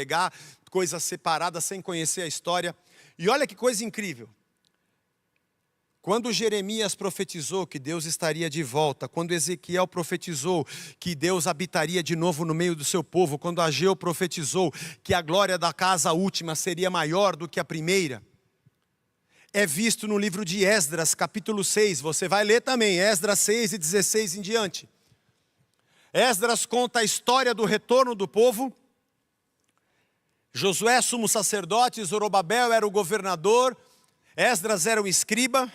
pegar coisas separadas sem conhecer a história. E olha que coisa incrível. Quando Jeremias profetizou que Deus estaria de volta, quando Ezequiel profetizou que Deus habitaria de novo no meio do seu povo, quando Ageu profetizou que a glória da casa última seria maior do que a primeira, é visto no livro de Esdras, capítulo 6. Você vai ler também, Esdras 6 e 16 em diante. Esdras conta a história do retorno do povo. Josué, sumo sacerdote, Zorobabel era o governador, Esdras era o escriba.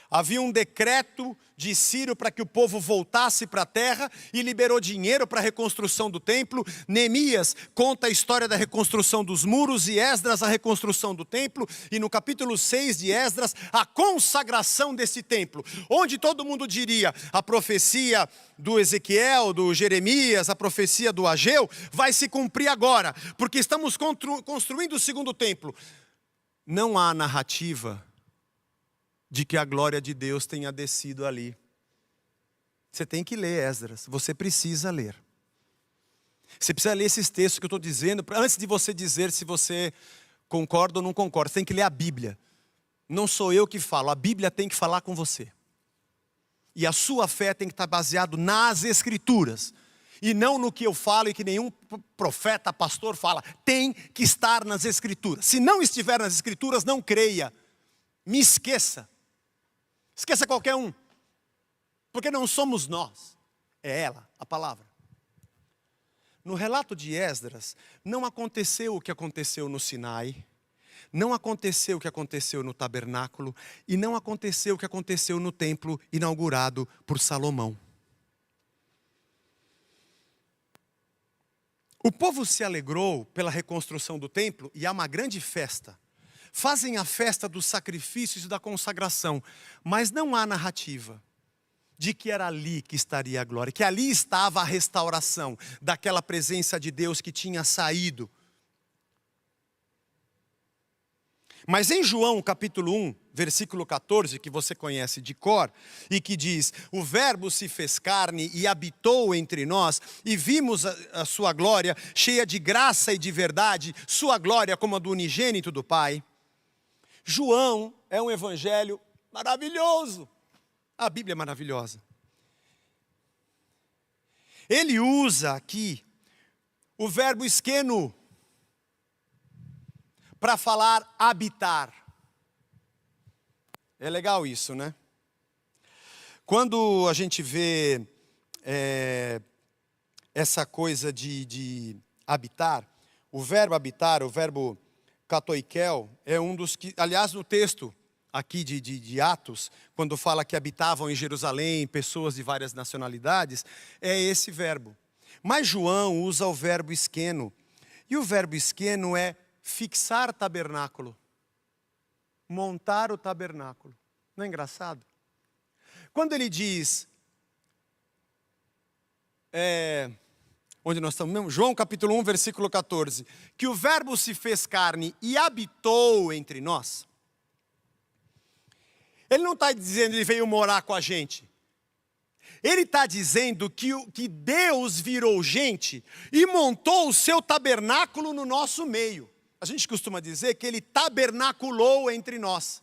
Havia um decreto de Ciro para que o povo voltasse para a terra e liberou dinheiro para a reconstrução do templo. Neemias conta a história da reconstrução dos muros e Esdras a reconstrução do templo. E no capítulo 6 de Esdras, a consagração desse templo, onde todo mundo diria a profecia do Ezequiel, do Jeremias, a profecia do Ageu, vai se cumprir agora, porque estamos construindo o segundo templo. Não há narrativa de que a glória de Deus tenha descido ali. Você tem que ler Esdras, você precisa ler. Você precisa ler esses textos que eu estou dizendo, antes de você dizer se você concorda ou não concorda. Você tem que ler a Bíblia. Não sou eu que falo, a Bíblia tem que falar com você. E a sua fé tem que estar baseada nas Escrituras. E não no que eu falo e que nenhum profeta, pastor fala. Tem que estar nas Escrituras. Se não estiver nas Escrituras, não creia. Me esqueça. Esqueça qualquer um. Porque não somos nós. É ela, a palavra. No relato de Esdras, não aconteceu o que aconteceu no Sinai. Não aconteceu o que aconteceu no tabernáculo. E não aconteceu o que aconteceu no templo inaugurado por Salomão. O povo se alegrou pela reconstrução do templo e há uma grande festa. Fazem a festa dos sacrifícios e da consagração, mas não há narrativa de que era ali que estaria a glória, que ali estava a restauração daquela presença de Deus que tinha saído. Mas em João capítulo 1, versículo 14, que você conhece de cor, e que diz: o verbo se fez carne e habitou entre nós, e vimos a sua glória, cheia de graça e de verdade, sua glória como a do unigênito do Pai. João é um evangelho maravilhoso. A Bíblia é maravilhosa. Ele usa aqui o verbo esqueno para falar habitar. É legal isso, né? Quando a gente vê essa coisa de habitar, o verbo katoikel, é um dos que, aliás, no texto aqui de Atos, quando fala que habitavam em Jerusalém pessoas de várias nacionalidades, é esse verbo. Mas João usa o verbo esqueno, e o verbo esqueno é fixar tabernáculo, montar o tabernáculo. Não é engraçado? Quando ele diz, onde nós estamos mesmo? João capítulo 1, versículo 14. Que o verbo se fez carne e habitou entre nós. Ele não está dizendo que ele veio morar com a gente. Ele está dizendo que Deus virou gente e montou o seu tabernáculo no nosso meio. A gente costuma dizer que ele tabernaculou entre nós.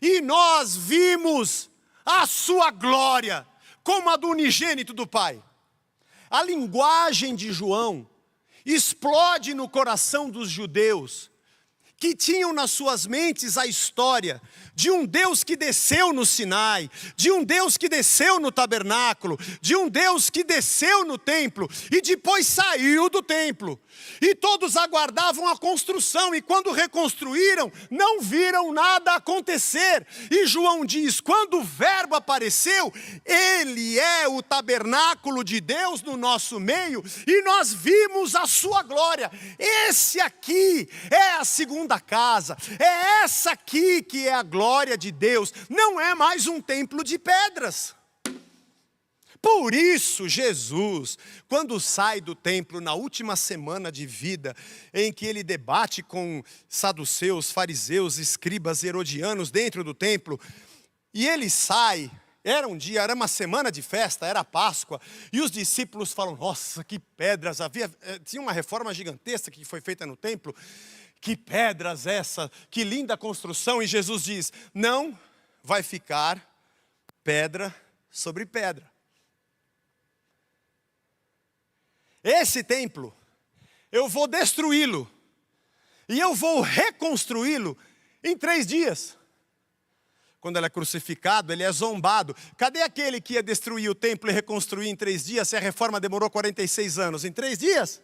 E nós vimos a sua glória como a do unigênito do Pai. A linguagem de João explode no coração dos judeus, que tinham nas suas mentes a história de um Deus que desceu no Sinai, de um Deus que desceu no tabernáculo, de um Deus que desceu no templo e depois saiu do templo. E todos aguardavam a construção, e quando reconstruíram, não viram nada acontecer. E João diz, quando o verbo apareceu, ele é o tabernáculo de Deus no nosso meio, e nós vimos a sua glória. Esse aqui é a segunda casa, é essa aqui que é a glória de Deus, não é mais um templo de pedras. Por isso Jesus, quando sai do templo na última semana de vida, em que ele debate com saduceus, fariseus, escribas, herodianos dentro do templo, e ele sai, Era um dia, era uma semana de festa, era Páscoa, e os discípulos falam, nossa, que pedras havia. Tinha uma reforma gigantesca que foi feita no templo. Que pedras essa, que linda construção. E Jesus diz, não vai ficar pedra sobre pedra. Esse templo, eu vou destruí-lo, e eu vou reconstruí-lo em 3 dias. Quando ele é crucificado, ele é zombado. Cadê aquele que ia destruir o templo e reconstruir em 3 dias, se a reforma demorou 46 anos? Em 3 dias?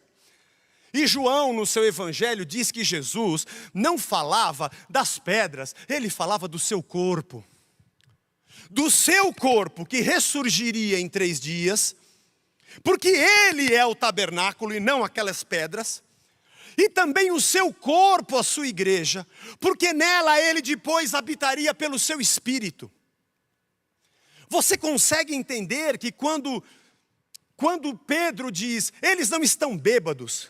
E João, no seu evangelho, diz que Jesus não falava das pedras, ele falava do seu corpo. Do seu corpo, que ressurgiria em 3 dias, porque ele é o tabernáculo e não aquelas pedras. E também o seu corpo, a sua igreja, porque nela ele depois habitaria pelo seu espírito. Você consegue entender que quando Pedro diz, eles não estão bêbados,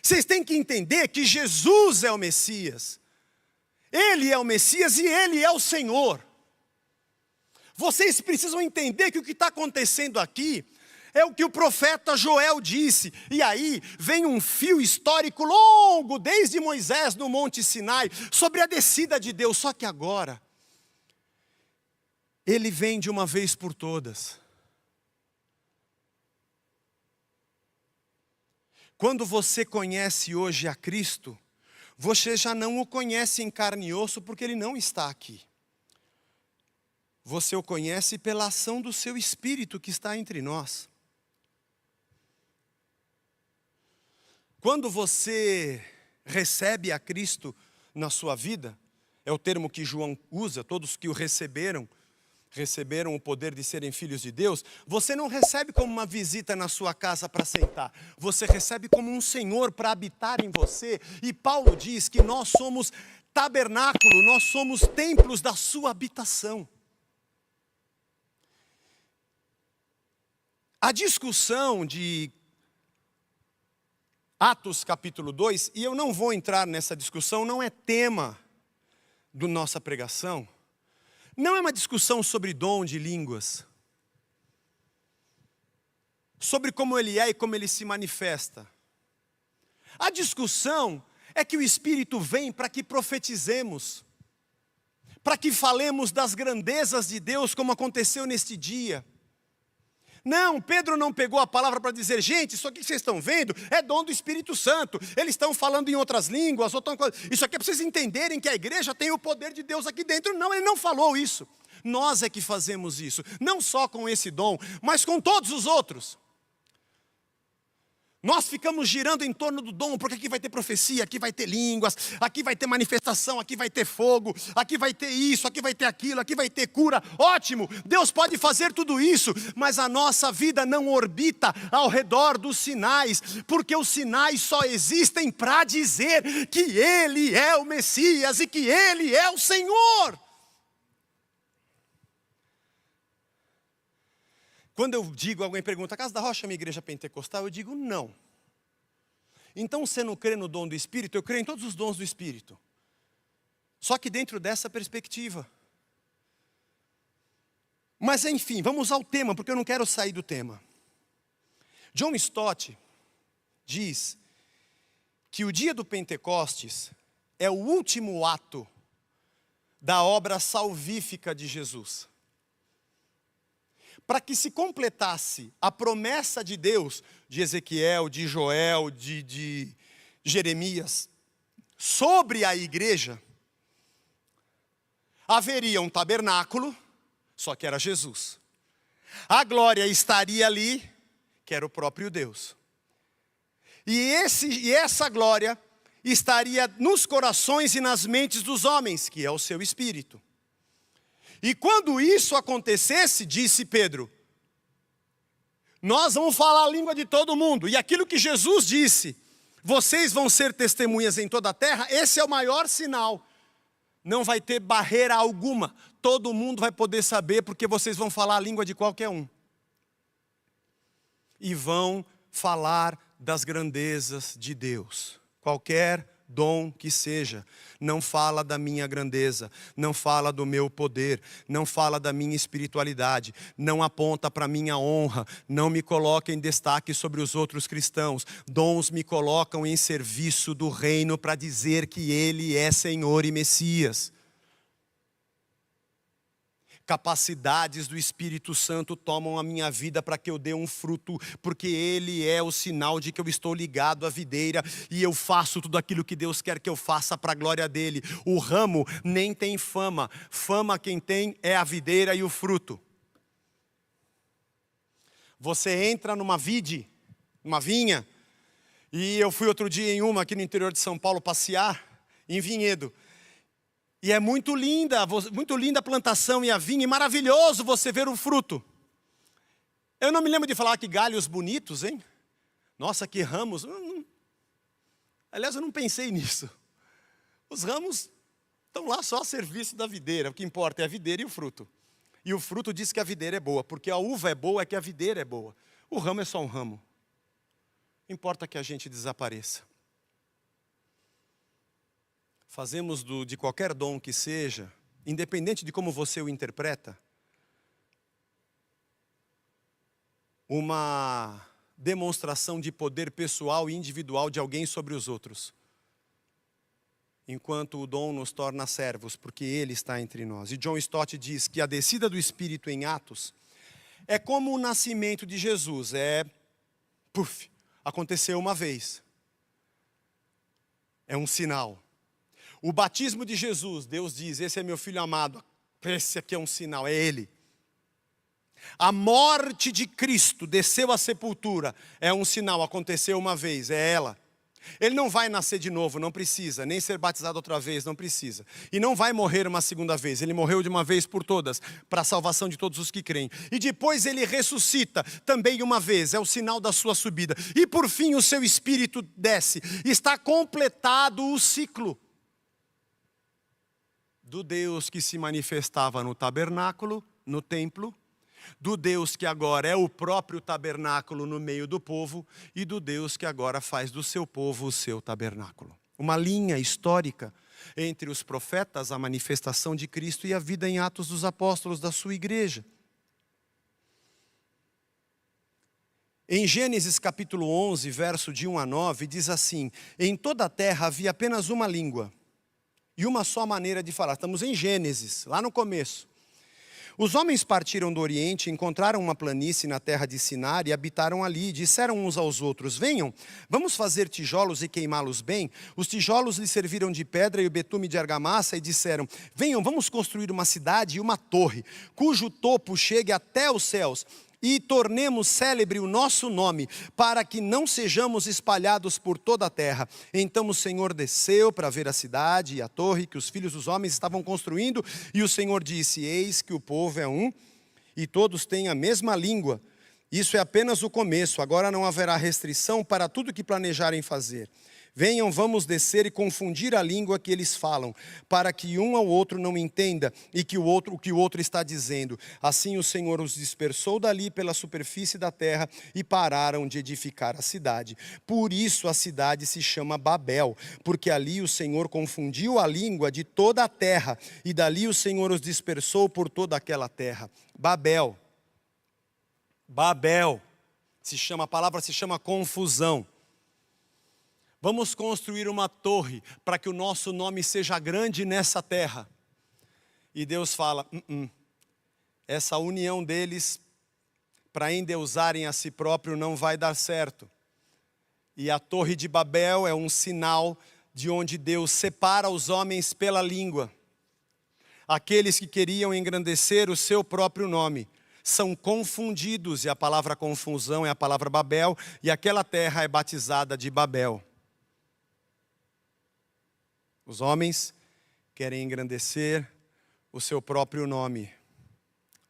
vocês têm que entender que Jesus é o Messias. Ele é o Messias e ele é o Senhor. Vocês precisam entender que o que está acontecendo aqui é o que o profeta Joel disse. E aí vem um fio histórico longo, desde Moisés no Monte Sinai, sobre a descida de Deus. Só que agora, ele vem de uma vez por todas. Quando você conhece hoje a Cristo, você já não o conhece em carne e osso, porque ele não está aqui. Você o conhece pela ação do seu Espírito que está entre nós. Quando você recebe a Cristo na sua vida, é o termo que João usa, todos que o receberam o poder de serem filhos de Deus, você não recebe como uma visita na sua casa para sentar, você recebe como um Senhor para habitar em você. E Paulo diz que nós somos tabernáculo, nós somos templos da sua habitação. A discussão de Atos capítulo 2, e eu não vou entrar nessa discussão, não é tema da nossa pregação, não é uma discussão sobre dom de línguas, sobre como ele é e como ele se manifesta. A discussão é que o Espírito vem para que profetizemos, para que falemos das grandezas de Deus, como aconteceu neste dia. Não, Pedro não pegou a palavra para dizer, gente, isso aqui que vocês estão vendo é dom do Espírito Santo. Eles estão falando em outras línguas, isso aqui é para vocês entenderem que a igreja tem o poder de Deus aqui dentro. Não, ele não falou isso. Nós é que fazemos isso, não só com esse dom, mas com todos os outros. Nós ficamos girando em torno do dom, porque aqui vai ter profecia, aqui vai ter línguas, aqui vai ter manifestação, aqui vai ter fogo, aqui vai ter isso, aqui vai ter aquilo, aqui vai ter cura. Ótimo, Deus pode fazer tudo isso, mas a nossa vida não orbita ao redor dos sinais, porque os sinais só existem para dizer que Ele é o Messias e que Ele é o Senhor. Quando eu digo, alguém pergunta, a Casa da Rocha é uma igreja pentecostal? Eu digo, não. Então você não crê no dom do Espírito? Eu creio em todos os dons do Espírito. Só que dentro dessa perspectiva. Mas enfim, vamos ao tema, porque eu não quero sair do tema. John Stott diz que o dia do Pentecostes é o último ato da obra salvífica de Jesus. Para que se completasse a promessa de Deus, de Ezequiel, de Joel, de Jeremias, sobre a igreja, haveria um tabernáculo, só que era Jesus. A glória estaria ali, que era o próprio Deus. E essa glória estaria nos corações e nas mentes dos homens, que é o seu Espírito. E quando isso acontecesse, disse Pedro, nós vamos falar a língua de todo mundo. E aquilo que Jesus disse, vocês vão ser testemunhas em toda a terra, esse é o maior sinal. Não vai ter barreira alguma. Todo mundo vai poder saber, porque vocês vão falar a língua de qualquer um. E vão falar das grandezas de Deus. Qualquer dom que seja, não fala da minha grandeza, não fala do meu poder, não fala da minha espiritualidade, não aponta para a minha honra, não me coloca em destaque sobre os outros cristãos. Dons me colocam em serviço do reino para dizer que Ele é Senhor e Messias. Capacidades do Espírito Santo tomam a minha vida para que eu dê um fruto, porque Ele é o sinal de que eu estou ligado à videira e eu faço tudo aquilo que Deus quer que eu faça para a glória dEle. O ramo nem tem fama, fama quem tem é a videira e o fruto. Você entra numa vide, numa vinha, e eu fui outro dia em uma aqui no interior de São Paulo passear, em vinhedo. E é muito linda a plantação e a vinha, e maravilhoso você ver o fruto. Eu não me lembro de falar que galhos bonitos, hein? Nossa, que ramos. Aliás, eu não pensei nisso. Os ramos estão lá só a serviço da videira. O que importa é a videira e o fruto. E o fruto diz que a videira é boa, porque a uva é boa, é que a videira é boa. O ramo é só um ramo. Importa que a gente desapareça. Fazemos de qualquer dom que seja, independente de como você o interpreta, uma demonstração de poder pessoal e individual de alguém sobre os outros. Enquanto o dom nos torna servos, porque Ele está entre nós. E John Stott diz que a descida do Espírito em Atos é como o nascimento de Jesus. Aconteceu uma vez. É um sinal. O batismo de Jesus, Deus diz, esse é meu filho amado, esse aqui é um sinal, é Ele. A morte de Cristo, desceu à sepultura, é um sinal, aconteceu uma vez, é ela. Ele não vai nascer de novo, não precisa, nem ser batizado outra vez, não precisa. E não vai morrer uma segunda vez, ele morreu de uma vez por todas, para a salvação de todos os que creem. E depois ele ressuscita também uma vez, é o sinal da sua subida. E por fim o seu Espírito desce, está completado o ciclo do Deus que se manifestava no tabernáculo, no templo, do Deus que agora é o próprio tabernáculo no meio do povo e do Deus que agora faz do seu povo o seu tabernáculo. Uma linha histórica entre os profetas, a manifestação de Cristo e a vida em Atos dos Apóstolos da sua igreja. Em Gênesis capítulo 11, verso de 1 a 9, diz assim: em toda a terra havia apenas uma língua e uma só maneira de falar. Estamos em Gênesis, lá no começo. Os homens partiram do Oriente, encontraram uma planície na terra de Sinar e habitaram ali. Disseram uns aos outros: venham, vamos fazer tijolos e queimá-los bem. Os tijolos lhes serviram de pedra e o betume de argamassa e disseram: venham, vamos construir uma cidade e uma torre, cujo topo chegue até os céus. E tornemos célebre o nosso nome, para que não sejamos espalhados por toda a terra. Então o Senhor desceu para ver a cidade e a torre que os filhos dos homens estavam construindo. E o Senhor disse: eis que o povo é um, e todos têm a mesma língua. Isso é apenas o começo, agora não haverá restrição para tudo que planejarem fazer. Venham, vamos descer e confundir a língua que eles falam, para que um ao outro não entenda e que o que o outro está dizendo. Assim o Senhor os dispersou dali pela superfície da terra e pararam de edificar a cidade. Por isso a cidade se chama Babel, porque ali o Senhor confundiu a língua de toda a terra e dali o Senhor os dispersou por toda aquela terra. Babel. Babel. A palavra se chama confusão. Vamos construir uma torre para que o nosso nome seja grande nessa terra. E Deus fala: essa união deles para endeusarem a si próprio não vai dar certo. E a torre de Babel é um sinal de onde Deus separa os homens pela língua. Aqueles que queriam engrandecer o seu próprio nome são confundidos, e a palavra confusão é a palavra Babel, e aquela terra é batizada de Babel. Os homens querem engrandecer o seu próprio nome,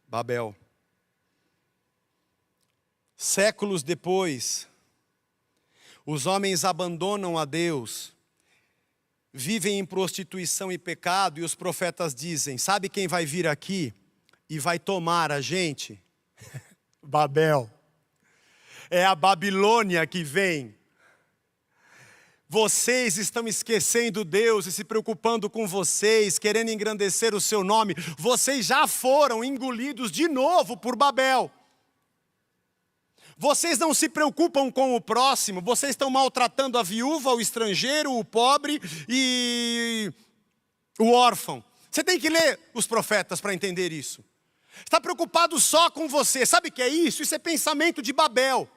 Babel. Séculos depois, os homens abandonam a Deus, vivem em prostituição e pecado, e os profetas dizem: sabe quem vai vir aqui e vai tomar a gente? Babel. É a Babilônia que vem. Vocês estão esquecendo Deus e se preocupando com vocês, querendo engrandecer o seu nome. Vocês já foram engolidos de novo por Babel. Vocês não se preocupam com o próximo, vocês estão maltratando a viúva, o estrangeiro, o pobre e o órfão. Você tem que ler os profetas para entender isso. Está preocupado só com você. Sabe o que é isso? Isso é pensamento de Babel.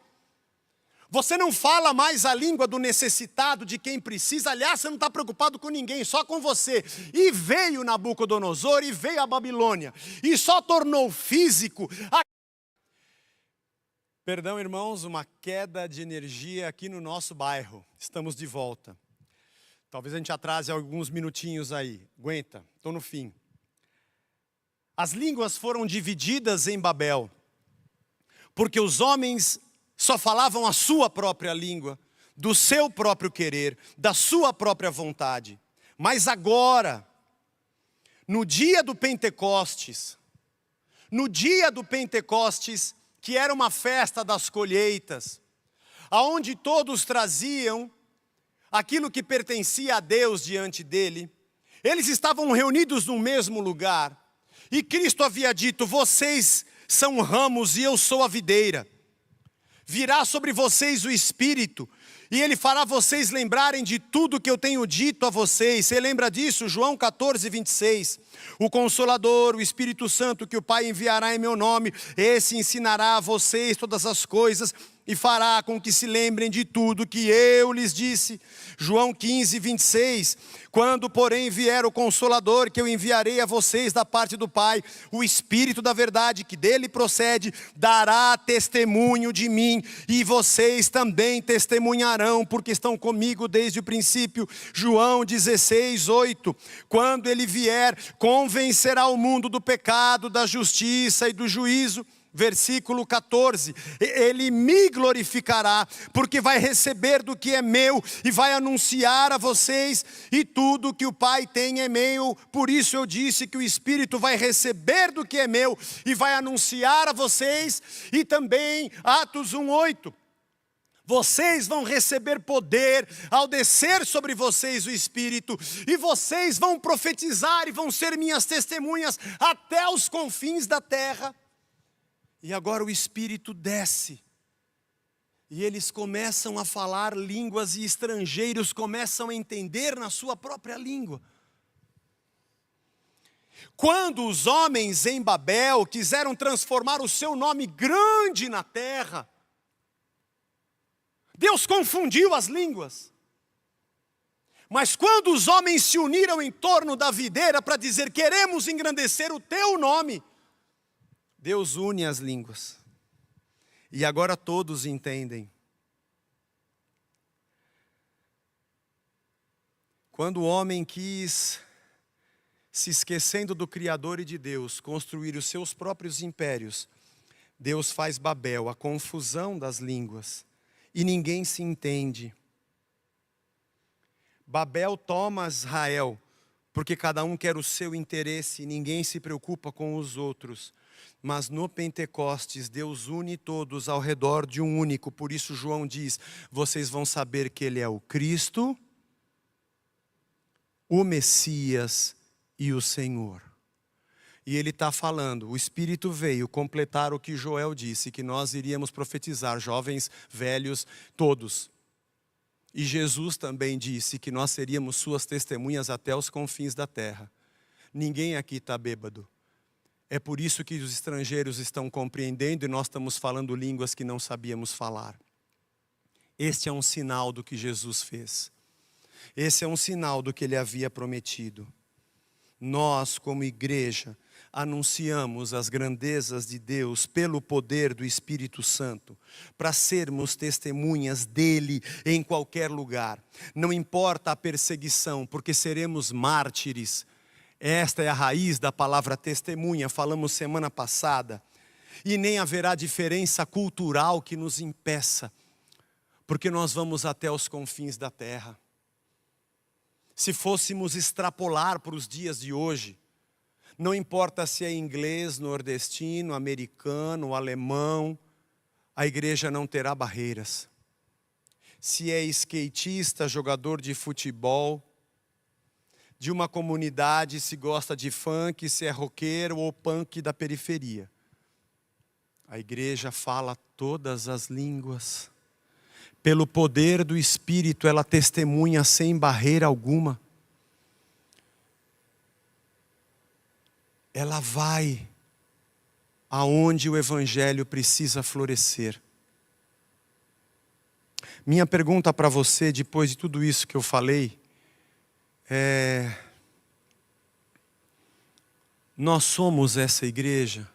Você não fala mais a língua do necessitado, de quem precisa. Aliás, você não está preocupado com ninguém, só com você. E veio Nabucodonosor, e veio a Babilônia. E só tornou físico. Perdão, irmãos, uma queda de energia aqui no nosso bairro. Estamos de volta. Talvez a gente atrase alguns minutinhos aí. Aguenta, estou no fim. As línguas foram divididas em Babel, porque os homens só falavam a sua própria língua, do seu próprio querer, da sua própria vontade. Mas agora, no dia do Pentecostes, que era uma festa das colheitas, aonde todos traziam aquilo que pertencia a Deus diante dele, eles estavam reunidos no mesmo lugar, e Cristo havia dito: vocês são ramos e eu sou a videira. Virá sobre vocês o Espírito, e Ele fará vocês lembrarem de tudo que eu tenho dito a vocês. Você lembra disso? João 14, 26. O Consolador, o Espírito Santo, que o Pai enviará em meu nome, esse ensinará a vocês todas as coisas e fará com que se lembrem de tudo que eu lhes disse. João 15, 26. Quando, porém, vier o Consolador, que eu enviarei a vocês da parte do Pai, o Espírito da verdade, que dele procede, dará testemunho de mim, e vocês também testemunharão, porque estão comigo desde o princípio. João 16, 8. Quando ele vier, convencerá o mundo do pecado, da justiça e do juízo. Versículo 14, ele me glorificará, porque vai receber do que é meu, e vai anunciar a vocês, e tudo que o Pai tem é meu. Por isso eu disse que o Espírito vai receber do que é meu, e vai anunciar a vocês. E também Atos 1:8, vocês vão receber poder ao descer sobre vocês o Espírito, e vocês vão profetizar e vão ser minhas testemunhas até os confins da terra. E agora o Espírito desce, e eles começam a falar línguas, e estrangeiros começam a entender na sua própria língua. Quando os homens em Babel quiseram transformar o seu nome grande na terra, Deus confundiu as línguas. Mas quando os homens se uniram em torno da videira para dizer: queremos engrandecer o teu nome, Deus une as línguas, e agora todos entendem. Quando o homem quis, se esquecendo do Criador e de Deus, construir os seus próprios impérios, Deus faz Babel, a confusão das línguas, e ninguém se entende. Babel toma Israel, porque cada um quer o seu interesse, e ninguém se preocupa com os outros. Mas no Pentecostes, Deus une todos ao redor de um único. Por isso João diz: vocês vão saber que Ele é o Cristo, o Messias e o Senhor. E Ele está falando, o Espírito veio completar o que Joel disse, que nós iríamos profetizar, jovens, velhos, todos. E Jesus também disse que nós seríamos suas testemunhas até os confins da terra. Ninguém aqui está bêbado. É por isso que os estrangeiros estão compreendendo, e nós estamos falando línguas que não sabíamos falar. Este é um sinal do que Jesus fez. Esse é um sinal do que Ele havia prometido. Nós, como igreja, anunciamos as grandezas de Deus pelo poder do Espírito Santo, para sermos testemunhas dEle em qualquer lugar. Não importa a perseguição, porque seremos mártires. Esta é a raiz da palavra testemunha, falamos semana passada. E nem haverá diferença cultural que nos impeça, porque nós vamos até os confins da terra. Se fôssemos extrapolar para os dias de hoje, não importa se é inglês, nordestino, americano, alemão, a igreja não terá barreiras. se é skatista, jogador de futebol, de uma comunidade, se gosta de funk, se é roqueiro ou punk da periferia. A igreja fala todas as línguas. Pelo poder do Espírito, ela testemunha sem barreira alguma. Ela vai aonde o Evangelho precisa florescer. Minha pergunta para você, depois de tudo isso que eu falei, nós somos essa igreja?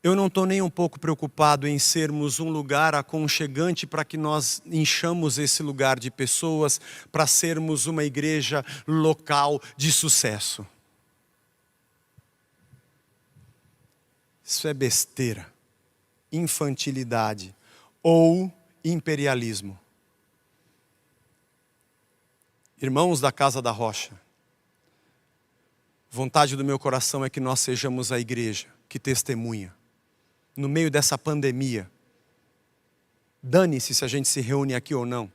Eu não estou nem um pouco preocupado em sermos um lugar aconchegante para que nós enchamos esse lugar de pessoas, para sermos uma igreja local de sucesso. Isso é besteira, infantilidade ou imperialismo. Irmãos da Casa da Rocha, vontade do meu coração é que nós sejamos a igreja que testemunha. No meio dessa pandemia, dane-se se a gente se reúne aqui ou não.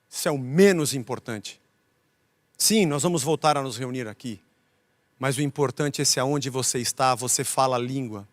Isso é o menos importante. Sim, nós vamos voltar a nos reunir aqui. Mas o importante é se aonde você está, você fala a língua.